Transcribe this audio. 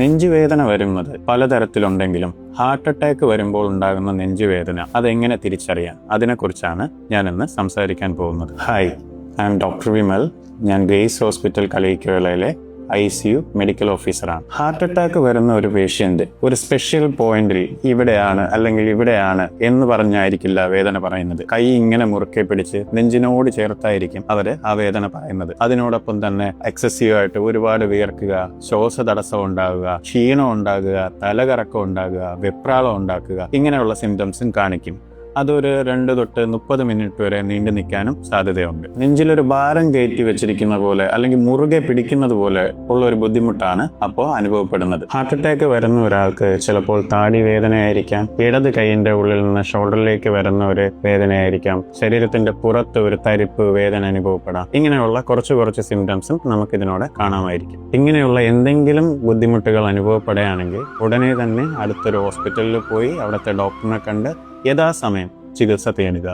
നെഞ്ചുവേദന വരുന്നത് പലതരത്തിലുണ്ടെങ്കിലും heart attack വരുമ്പോൾ ഉണ്ടാകുന്ന നെഞ്ചുവേദന അതെങ്ങനെ തിരിച്ചറിയാം, അതിനെക്കുറിച്ചാണ് ഞാനിന്ന് സംസാരിക്കാൻ പോകുന്നത്. Hi, I'm doctor Vimal. ഞാൻ ഗ്രേസ് ഹോസ്പിറ്റൽ കളിയിക്കവലയിലെ ICU മെഡിക്കൽ ഓഫീസറാണ്. ഹാർട്ട് അറ്റാക്ക് വരുന്ന ഒരു പേഷ്യന്റ് ഒരു സ്പെഷ്യൽ പോയിന്റിൽ ഇവിടെയാണ് എന്ന് പറഞ്ഞായിരിക്കില്ല വേദന പറയുന്നത്. കൈ ഇങ്ങനെ മുറുക്കെ പിടിച്ച് നെഞ്ചിനോട് ചേർത്തായിരിക്കും അവര് ആ വേദന പറയുന്നത്. അതിനോടൊപ്പം തന്നെ എക്സസീവ് ആയിട്ട് ഒരുപാട് വിയർക്കുക, ശ്വാസതടസ്സം ഉണ്ടാകുക, ക്ഷീണം ഉണ്ടാകുക, തലകറക്കം ഉണ്ടാകുക, വെപ്രാളം ഉണ്ടാക്കുക, ഇങ്ങനെയുള്ള സിംറ്റംസും കാണിക്കും. അതൊരു 2 തൊട്ട് 30 മിനിറ്റ് വരെ നീണ്ടു നിൽക്കാനും സാധ്യതയുണ്ട്. നെഞ്ചിലൊരു ഭാരം കയറ്റി വെച്ചിരിക്കുന്ന പോലെ അല്ലെങ്കിൽ മുറുകെ പിടിക്കുന്നത് പോലെ ഉള്ള ഒരു ബുദ്ധിമുട്ടാണ് അപ്പോൾ അനുഭവപ്പെടുന്നത്. ഹാർട്ട് അറ്റാക്ക് വരുന്ന ഒരാൾക്ക് ചിലപ്പോൾ താടി വേദനയായിരിക്കാം, ഇടത് കൈയിന്റെ ഉള്ളിൽ നിന്ന് ഷോൾഡറിലേക്ക് വരുന്ന ഒരു വേദനയായിരിക്കാം, ശരീരത്തിന്റെ പുറത്ത് ഒരു തരിപ്പ് വേദന അനുഭവപ്പെടാം. ഇങ്ങനെയുള്ള കുറച്ച് സിംറ്റംസും നമുക്കിതിനോടെ കാണാമായിരിക്കും. ഇങ്ങനെയുള്ള എന്തെങ്കിലും ബുദ്ധിമുട്ടുകൾ അനുഭവപ്പെടുകയാണെങ്കിൽ ഉടനെ തന്നെ അടുത്തൊരു ഹോസ്പിറ്റലിൽ പോയി അവിടുത്തെ ഡോക്ടറിനെ കണ്ട് യഥാസമയം ചികിത്സ തേടുക.